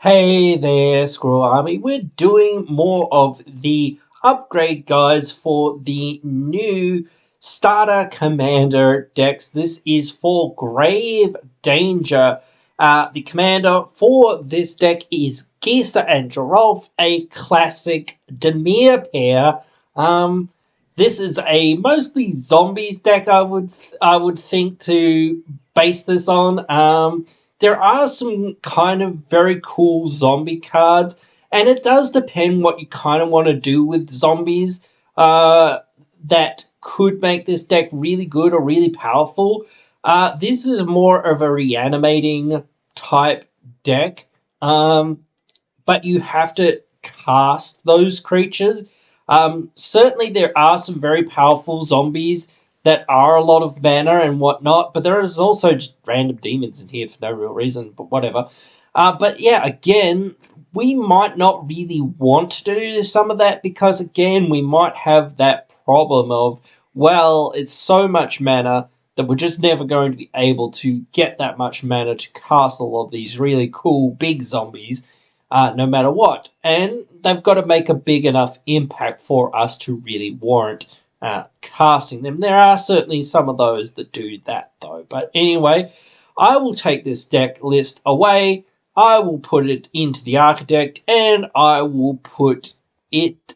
Hey there, Squirrel Army. We're doing more of the upgrade guides for the new starter commander decks. This is for Grave Danger. The commander for this deck is Gisa and Giralf, a classic Demir pair. This is a mostly zombies deck, I would think, to base this on. There are some kind of very cool zombie cards, and it does depend what you kind of want to do with zombies that could make this deck really good or really powerful. This is more of a reanimating type deck, but you have to cast those creatures. Certainly, there are some very powerful zombies that are a lot of mana and whatnot, but there is also just random demons in here for no real reason, but whatever. But yeah, again, we might not really want to do some of that because, again, we might have that problem of, well, it's so much mana that we're just never going to be able to get that much mana to cast all of these really cool big zombies, no matter what. And they've got to make a big enough impact for us to really warrant casting them. There are certainly some of those that do that, though. But anyway, I will take this deck list away. I will put it into the Architect, and I will put it,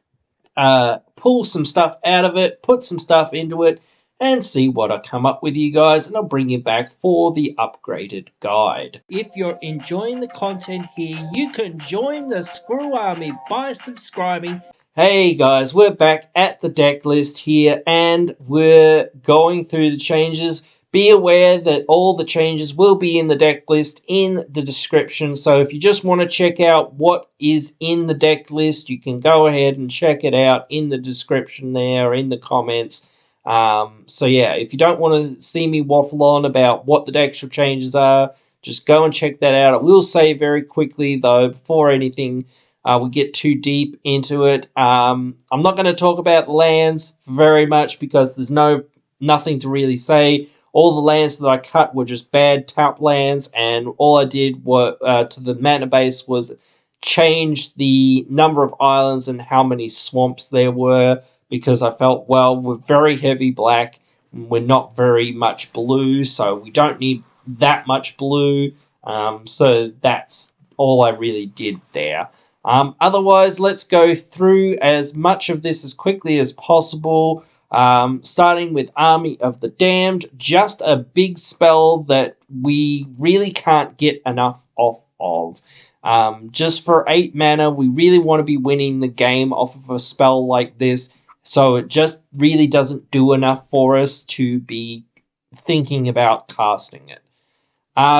pull some stuff out of it, put some stuff into it, and see what I come up with, you guys, and I'll bring you back for the upgraded guide. If you're enjoying the content here, you can join the Squirrel Army by subscribing. Hey guys, we're back at the deck list here, and we're going through the changes. Be aware that all the changes will be in the deck list in the description, so if you just want to check out what is in the deck list, you can go ahead and check it out in the description there, in the comments. So yeah, if you don't want to see me waffle on about what the actual changes are, just go and check that out. I will say very quickly, though, before anything we get too deep into it, I'm not going to talk about lands very much because there's nothing to really say. All the lands that I cut were just bad tap lands, and all I did to the mana base was change the number of islands and how many swamps there were, because I felt, well, we're very heavy black, we're not very much blue, so we don't need that much blue. So that's all I really did there. Otherwise, let's go through as much of this as quickly as possible. Starting with Army of the Damned, just a big spell that we really can't get enough of. Just for 8 mana, we really want to be winning the game off of a spell like this, so it just really doesn't do enough for us to be thinking about casting it.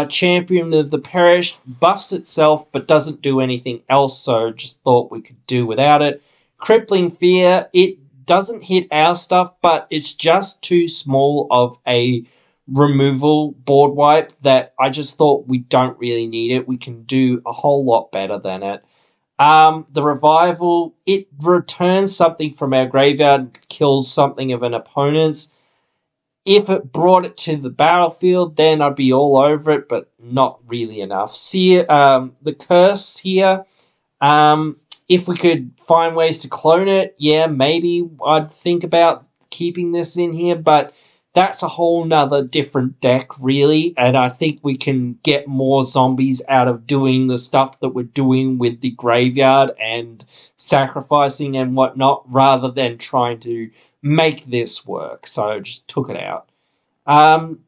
Champion of the Perished buffs itself but doesn't do anything else, so just thought we could do without it. Crippling Fear, it doesn't hit our stuff, but it's just too small of a removal board wipe that I just thought we don't really need it. We can do a whole lot better than it. The Revival, it returns something from our graveyard, kills something of an opponent's. If it brought it to the battlefield, then I'd be all over it, but not really enough. See, the Curse here, if we could find ways to clone it, yeah, maybe I'd think about keeping this in here, but that's a whole nother different deck, really, and I think we can get more zombies out of doing the stuff that we're doing with the graveyard and sacrificing and whatnot, rather than trying to make this work, so just took it out.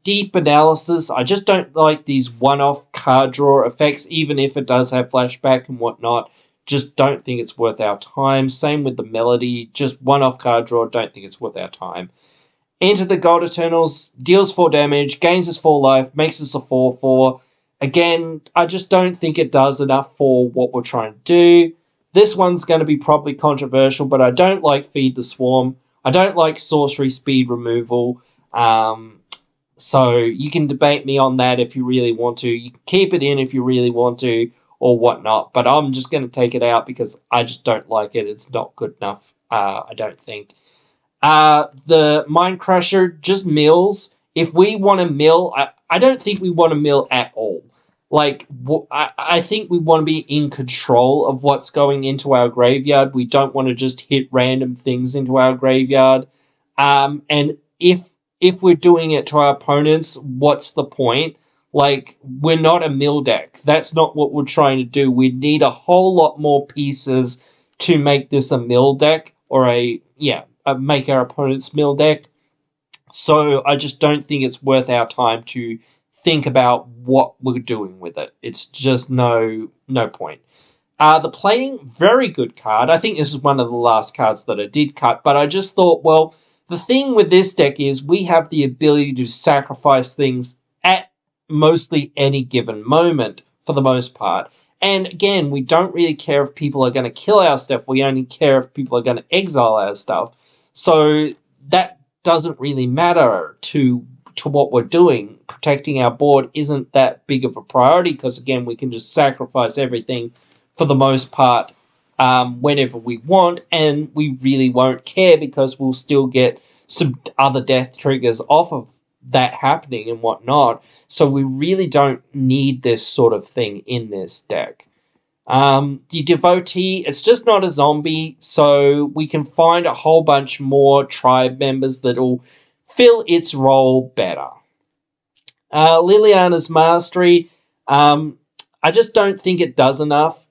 Deep Analysis, I just don't like these one-off card draw effects, even if it does have flashback and whatnot. Just don't think it's worth our time. Same with the Melody, just one-off card draw, don't think it's worth our time. Enter the Gold Eternals, deals 4 damage, gains us 4 life, makes us a 4/4. Again, I just don't think it does enough for what we're trying to do. This one's going to be probably controversial, but I don't like Feed the Swarm. I don't like sorcery speed removal. So you can debate me on that if you really want to. You can keep it in if you really want to or whatnot, but I'm just going to take it out because I just don't like it. It's not good enough, I don't think. The Mind Crusher just mills. If we want to mill, I don't think we want to mill at all. Like, I think we want to be in control of what's going into our graveyard. We don't want to just hit random things into our graveyard. And if we're doing it to our opponents, what's the point? Like, we're not a mill deck. That's not what we're trying to do. We need a whole lot more pieces to make this a mill deck, or make our opponent's mill deck. So I just don't think it's worth our time to think about what we're doing with it. It's just no point. The Plating, very good card. I think this is one of the last cards that I did cut, but I just thought, well, the thing with this deck is we have the ability to sacrifice things at mostly any given moment, for the most part. And again, we don't really care if people are going to kill our stuff. We only care if people are going to exile our stuff. So that doesn't really matter to what we're doing. Protecting our board isn't that big of a priority because, again, we can just sacrifice everything for the most part whenever we want, and we really won't care because we'll still get some other death triggers off of that happening and whatnot. So we really don't need this sort of thing in this deck. The Devotee, it's just not a zombie, so we can find a whole bunch more tribe members that'll fill its role better. Liliana's Mastery, I just don't think it does enough.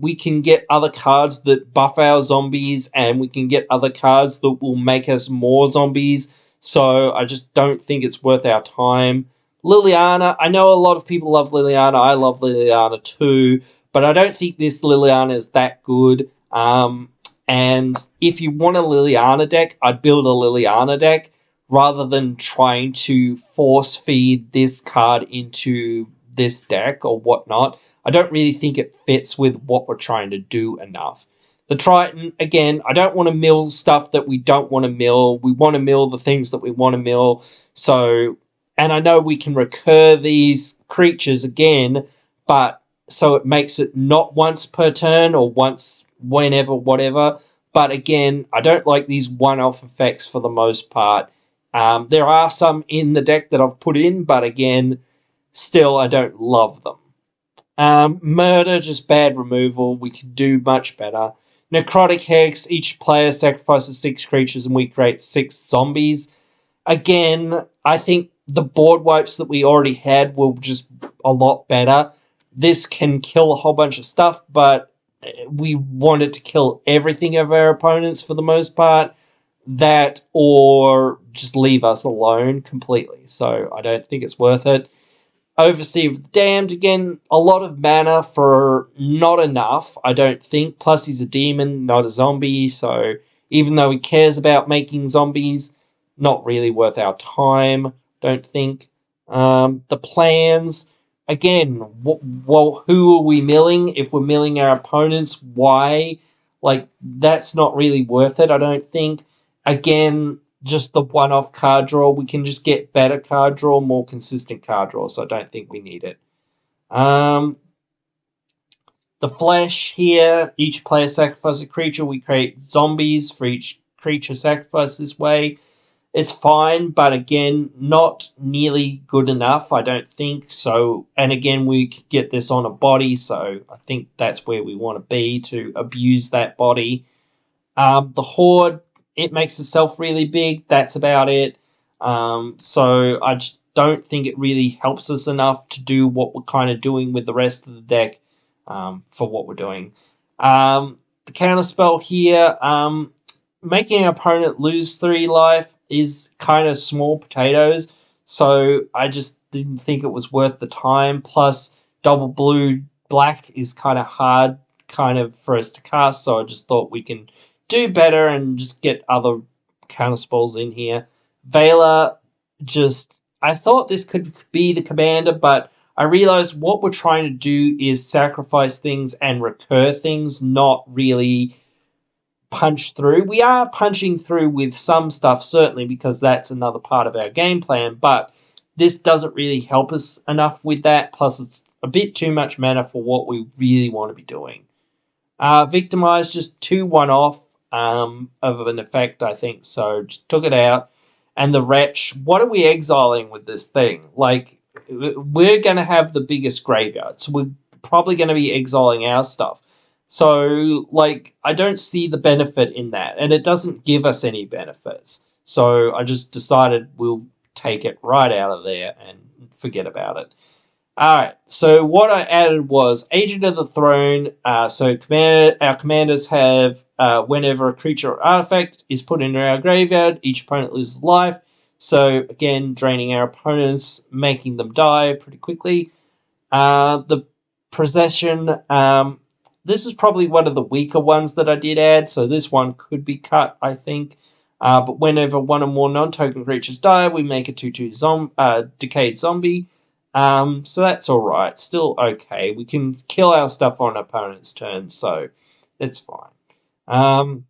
We can get other cards that buff our zombies, and we can get other cards that will make us more zombies, so I just don't think it's worth our time. Liliana, I know a lot of people love Liliana. I love Liliana too, but I don't think this Liliana is that good. And if you want a Liliana deck, I'd build a Liliana deck rather than trying to force feed this card into this deck or whatnot. I don't really think it fits with what we're trying to do enough. The Triton, again, I don't want to mill stuff that we don't want to mill. We want to mill the things that we want to mill. So, and I know we can recur these creatures again, but so it makes it not once per turn or once whenever, whatever. But again, I don't like these one-off effects for the most part. There are some in the deck that I've put in, but again, still I don't love them. Murder, just bad removal. We could do much better. Necrotic Hex, each player sacrifices 6 creatures and we create 6 zombies. Again, I think the board wipes that we already had were just a lot better. This can kill a whole bunch of stuff, but we wanted to kill everything of our opponents for the most part. That or just leave us alone completely. So I don't think it's worth it. Overseer of the Damned, again, a lot of mana for not enough, I don't think. Plus he's a demon, not a zombie, so even though he cares about making zombies, not really worth our time, don't think. The plans, again, well, who are we milling? If we're milling our opponents, why? Like, that's not really worth it, I don't think. Again, just the one-off card draw. We can just get better card draw, more consistent card draw, so I don't think we need it. The Flesh here, each player sacrifices a creature. We create zombies for each creature sacrificed this way. It's fine, but again, not nearly good enough, I don't think. So, and again, we could get this on a body, so I think that's where we want to be to abuse that body. The Horde, it makes itself really big. That's about it. So I just don't think it really helps us enough to do what we're kind of doing with the rest of the deck for what we're doing. The counterspell here, making an opponent lose 3 life is kind of small potatoes. So I just didn't think it was worth the time. Plus, double blue black is kind of hard for us to cast. So I just thought we can do better and just get other counterspells in here. Veiler, I thought this could be the commander, but I realized what we're trying to do is sacrifice things and recur things, not really punch through. We are punching through with some stuff, certainly, because that's another part of our game plan, but this doesn't really help us enough with that, plus it's a bit too much mana for what we really want to be doing. Victimize, just 2 one-off of an effect, I think, so just took it out. And the Wretch, what are we exiling with this thing? Like, we're going to have the biggest graveyard, so we're probably going to be exiling our stuff. So, like, I don't see the benefit in that, and it doesn't give us any benefits. So I just decided we'll take it right out of there and forget about it. Alright, so what I added was Agent of the Throne. Our commanders have, whenever a creature or artifact is put into our graveyard, each opponent loses life. So, again, draining our opponents, making them die pretty quickly. The possession, this is probably one of the weaker ones that I did add, so this one could be cut, I think. But whenever one or more non-token creatures die, we make a 2/2 decayed zombie. So that's alright. Still okay. We can kill our stuff on opponent's turn, so it's fine.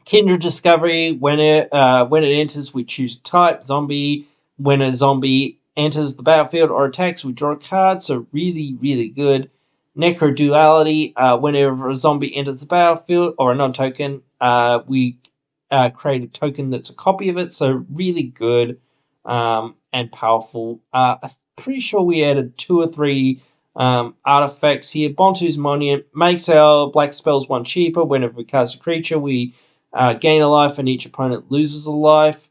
Kindred Discovery, when it enters, we choose type, zombie. When a zombie enters the battlefield or attacks, we draw a card, so really, really good. Necroduality, whenever a zombie enters the battlefield or a non-token, we create a token that's a copy of it, so really good and powerful. I'm pretty sure we added 2 or 3 artifacts here. Bontu's Monument makes our black spells 1 cheaper. Whenever we cast a creature, we gain a life and each opponent loses a life.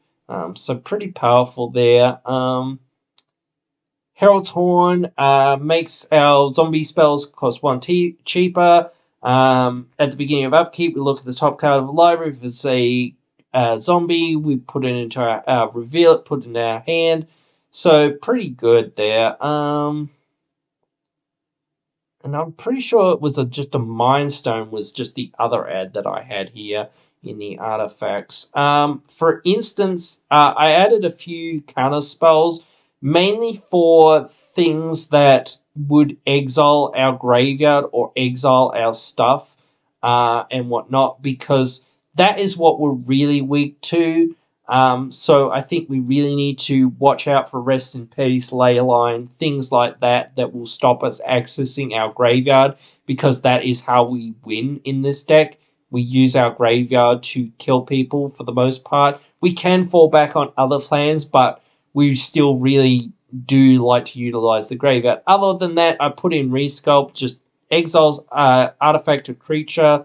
So pretty powerful there. Herald's Horn makes our zombie spells cost 1 cheaper. At the beginning of upkeep, we look at the top card of the library. If it's a zombie, we put it into our reveal it, put it in our hand. So pretty good there. And I'm pretty sure it was just a Mind Stone was just the other ad that I had here in the artifacts. For instance, I added a few counter spells, mainly for things that would exile our graveyard or exile our stuff and whatnot, because that is what we're really weak to. So I think we really need to watch out for Rest in Peace, Leyline, things like that will stop us accessing our graveyard, because that is how we win in this deck. We use our graveyard to kill people for the most part. We can fall back on other plans, but we still really do like to utilize the graveyard. Other than that, I put in Resculpt, just exiles artifact or creature,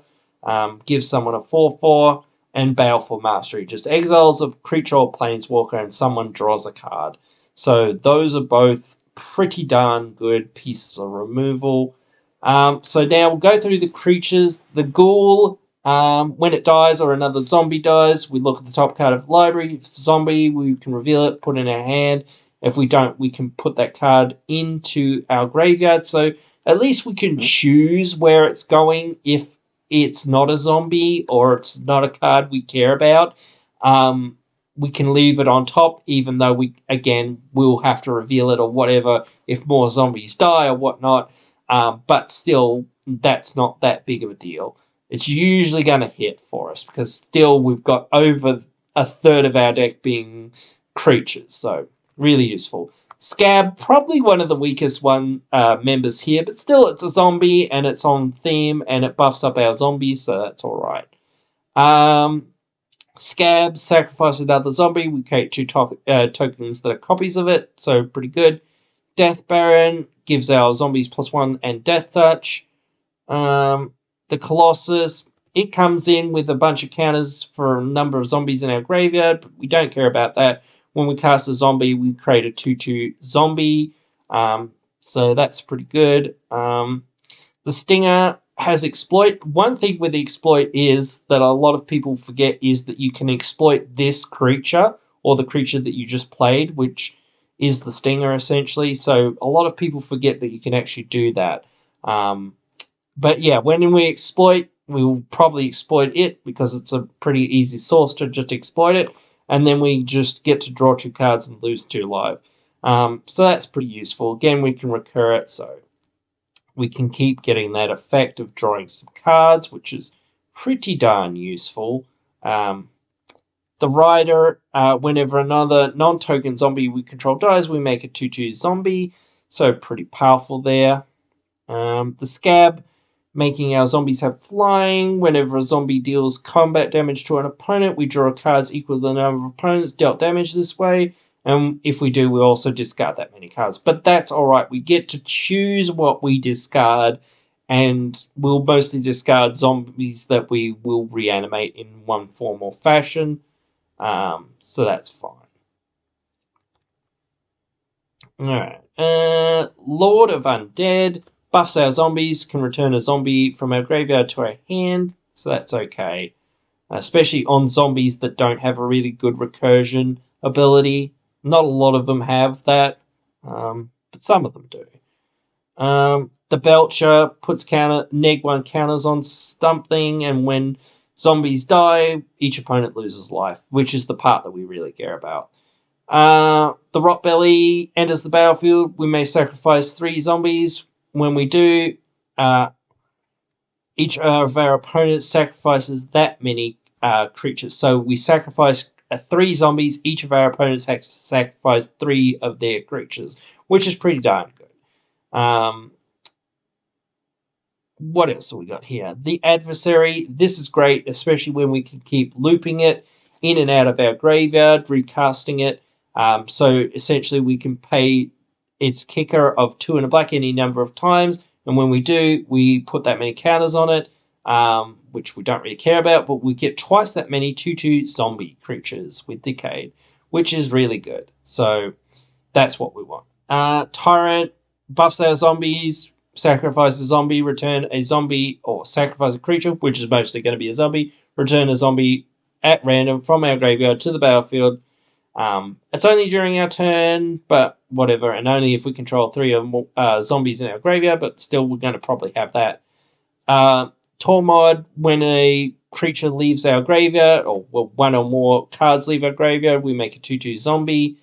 gives someone a 4/4, and Baleful Mastery. Just exiles a creature or planeswalker and someone draws a card. So those are both pretty darn good pieces of removal. So now we'll go through the creatures. The Ghoul, when it dies or another zombie dies, we look at the top card of the library. If it's a zombie, we can reveal it, put it in our hand. If we don't, we can put that card into our graveyard. So at least we can choose where it's going if it's not a zombie or it's not a card we care about. We can leave it on top, even though we'll have to reveal it or whatever if more zombies die or whatnot. But still, that's not that big of a deal. It's usually going to hit for us, because still we've got over a third of our deck being creatures, so really useful. Scab, probably one of the weakest members here, but still it's a zombie and it's on theme and it buffs up our zombies, so that's alright. Scab, sacrifice another zombie, we create 2 tokens that are copies of it, so pretty good. Death Baron gives our zombies +1 and Death Touch. The Colossus, it comes in with a bunch of counters for a number of zombies in our graveyard, but we don't care about that. When we cast a zombie, we create a 2/2 zombie, so that's pretty good. The Stinger has exploit. One thing with the exploit is that a lot of people forget is that you can exploit this creature or the creature that you just played, which is the Stinger essentially. So a lot of people forget that you can actually do that. But yeah, when we exploit, we will probably exploit it because it's a pretty easy source to just exploit it. And then we just get to draw 2 cards and lose 2 life. So that's pretty useful. Again, we can recur it, so we can keep getting that effect of drawing some cards, which is pretty darn useful. The Rider, whenever another non-token zombie we control dies, we make a 2/2 zombie, so pretty powerful there. The Scab, making our zombies have flying. Whenever a zombie deals combat damage to an opponent, we draw cards equal to the number of opponents dealt damage this way. And if we do, we also discard that many cards. But that's all right. We get to choose what we discard, and we'll mostly discard zombies that we will reanimate in one form or fashion. So that's fine. Alright. Lord of Undead. Buffs our zombies, can return a zombie from our graveyard to our hand, so that's okay. Especially on zombies that don't have a really good recursion ability. Not a lot of them have that, but some of them do. The Belcher puts neg1 counters on something, and when zombies die, each opponent loses life, which is the part that we really care about. The Rotbelly enters the battlefield. We may sacrifice 3 zombies. When we do, each of our opponents sacrifices that many creatures. So we sacrifice 3 zombies. Each of our opponents has to sacrifice 3 of their creatures, which is pretty darn good. What else have we got here? The Adversary. This is great, especially when we can keep looping it in and out of our graveyard, recasting it. So essentially we can pay its kicker of 2 and a black any number of times, and when we do, we put that many counters on it, which we don't really care about, but we get twice that many 2/2 zombie creatures with Decayed, which is really good. So that's what we want. Tyrant buffs our zombies, sacrifice a zombie, return a zombie, or sacrifice a creature, which is mostly going to be a zombie, return a zombie at random from our graveyard to the battlefield. It's only during our turn, but whatever, and only if we control 3 or more zombies in our graveyard, but still we're going to probably have that. Tormod, when a creature leaves our graveyard, or 1 or more cards leave our graveyard, we make a 2/2 zombie.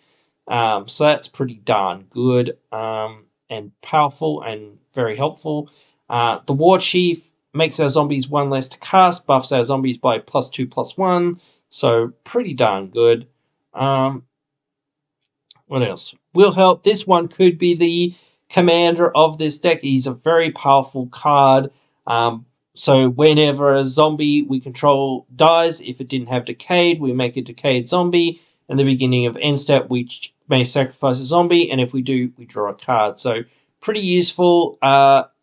So that's pretty darn good and powerful and very helpful. The War Chief makes our zombies 1 less to cast, buffs our zombies by +2/+1, so pretty darn good. What else? Will help. This one could be the commander of this deck. He's a very powerful card. So whenever a zombie we control dies, if it didn't have Decayed, we make a Decayed zombie. In the beginning of end step, we may sacrifice a zombie, and if we do, we draw a card. So pretty useful.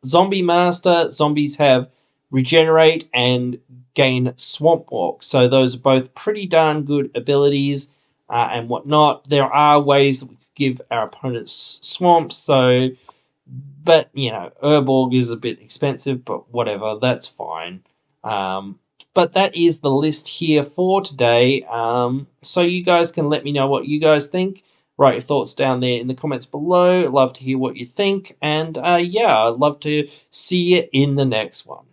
Zombie Master. Zombies have Regenerate and gain Swamp Walk. So those are both pretty darn good abilities and whatnot. There are ways that we could give our opponents swamps, so, but, Urborg is a bit expensive, but whatever, that's fine. But that is the list here for today. So you guys can let me know what you guys think. Write your thoughts down there in the comments below. I'd love to hear what you think. And yeah, I'd love to see you in the next one.